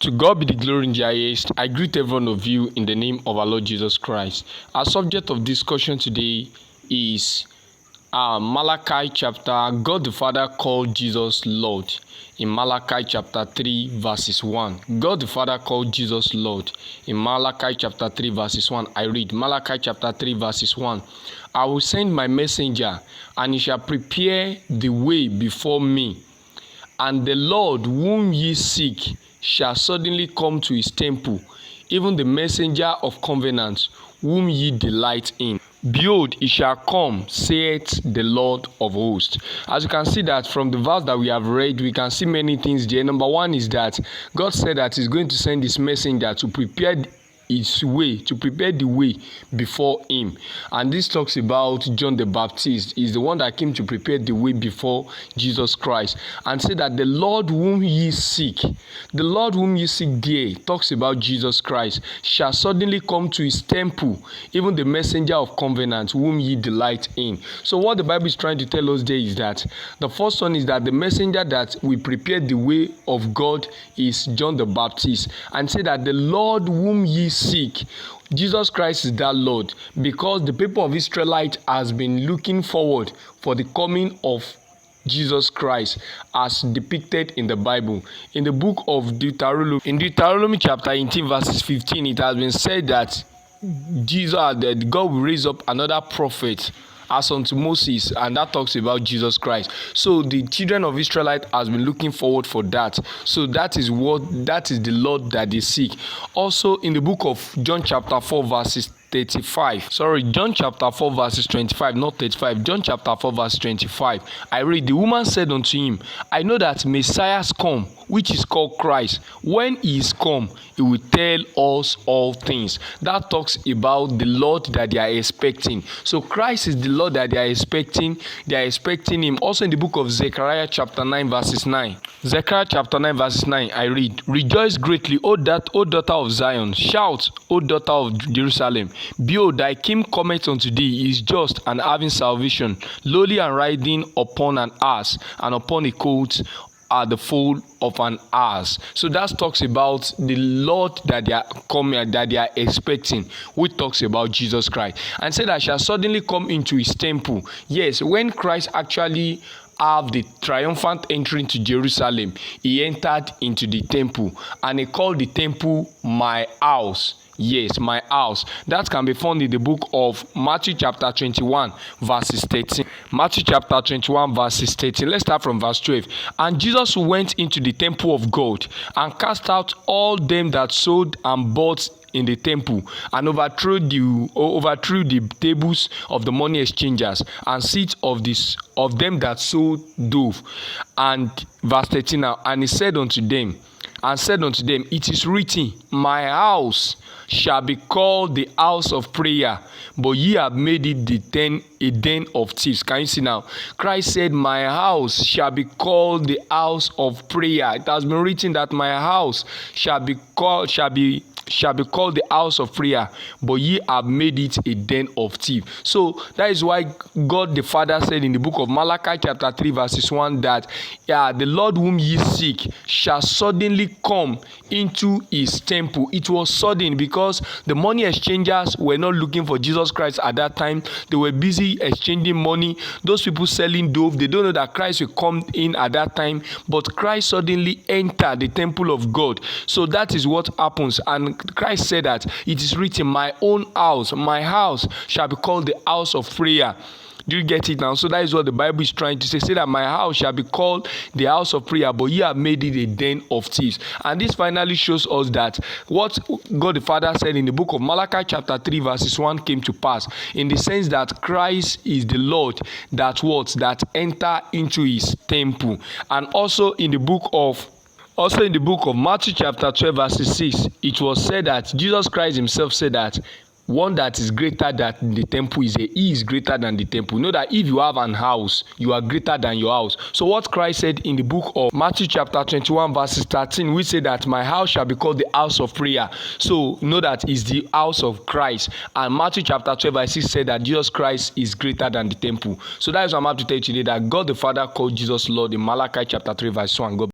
To God be the glory in the highest. I greet every one of you in the name of our Lord Jesus Christ. Our subject of discussion today is Malachi chapter. God the Father called Jesus Lord. In Malachi chapter 3 verses 1. God the Father called Jesus Lord. In Malachi chapter 3 verses 1. I read Malachi chapter 3 verses 1. I will send my messenger, and he shall prepare the way before me. And the Lord whom ye seek shall suddenly come to his temple, even the messenger of covenant, whom ye delight in. Behold, he shall come, saith the Lord of hosts. As you can see that from the verse that we have read, we can see many things there. Number one is that God said that he's going to send his messenger to prepare his way, to prepare the way before him. And this talks about John the Baptist. Is the one that came to prepare the way before Jesus Christ, and said that the Lord whom ye seek, the Lord whom ye seek there talks about Jesus Christ, shall suddenly come to his temple, even the messenger of covenant whom ye delight in. So what the Bible is trying to tell us there is that the first one is that the messenger that will prepare the way of God is John the Baptist, and say that the Lord whom ye seek, Jesus Christ is that Lord, because the people of Israelite has been looking forward for the coming of Jesus Christ as depicted in the Bible. In the book of Deuteronomy chapter 18 verses 15, it has been said that God will raise up another prophet as unto Moses, and that talks about Jesus Christ. So the children of Israelite has been looking forward for that. So that is the Lord that they seek. Also in the book of John chapter 4 verses 35. John chapter 4 verses 25, not 35. John chapter 4 verse 25. I read, the woman said unto him, I know that Messiah has come, which is called Christ. When he is come, he will tell us all things. That talks about the Lord that they are expecting. So Christ is the Lord that they are expecting. They are expecting him. Also in the book of Zechariah chapter 9 verses 9. Zechariah chapter 9 verses 9, I read, rejoice greatly, O daughter of Zion. Shout, O daughter of Jerusalem. Behold, thy king cometh unto thee, he is just and having salvation, lowly and riding upon an ass, and upon a colt at the foal of an ass. So that talks about the Lord that they are coming, that they are expecting, which talks about Jesus Christ. And said, I shall suddenly come into his temple. Yes, when Christ actually have the triumphant entry into Jerusalem, he entered into the temple, and he called the temple my house. Yes, my house. That can be found in the book of Matthew chapter 21 verses 13. Matthew chapter 21 verses 13. Let's start from verse 12. And Jesus went into the temple of God, and cast out all them that sold and bought in the temple, and overthrew the tables of the money exchangers, and seats of them that sold doves. And verse 13 now, and he said unto them, it is written, my house shall be called the house of prayer, but ye have made it a den of thieves. Can you see now? Christ said, my house shall be called the house of prayer. It has been written that my house shall be called the house of prayer, but ye have made it a den of thieves. So that is why God the Father said in the book of Malachi chapter 3 verses 1 that the Lord whom ye seek shall suddenly come into his temple. It was sudden because the money exchangers were not looking for Jesus Christ at that time. They were busy exchanging money. Those people selling dove, they don't know that Christ will come in at that time, but Christ suddenly entered the temple of God. So that is what happens. And Christ said that it is written, my own house, my house shall be called the house of prayer. Do you get it now? So that is what the Bible is trying to say. Say that my house shall be called the house of prayer, but ye have made it a den of thieves. And this finally shows us that what God the Father said in the book of Malachi chapter 3 verses 1 came to pass, in the sense that Christ is the Lord that enter into his temple. And also in the book of Matthew chapter 12 verses 6, it was said that Jesus Christ himself said that one that is greater than the temple he is greater than the temple. Know that if you have an house, you are greater than your house. So what Christ said in the book of Matthew chapter 21 verses 13, we say that my house shall be called the house of prayer. So know that is the house of Christ. And Matthew chapter 12 verse 6 said that Jesus Christ is greater than the temple. So that is what I'm about to tell you today, that God the Father called Jesus Lord in Malachi chapter 3 verse 1. God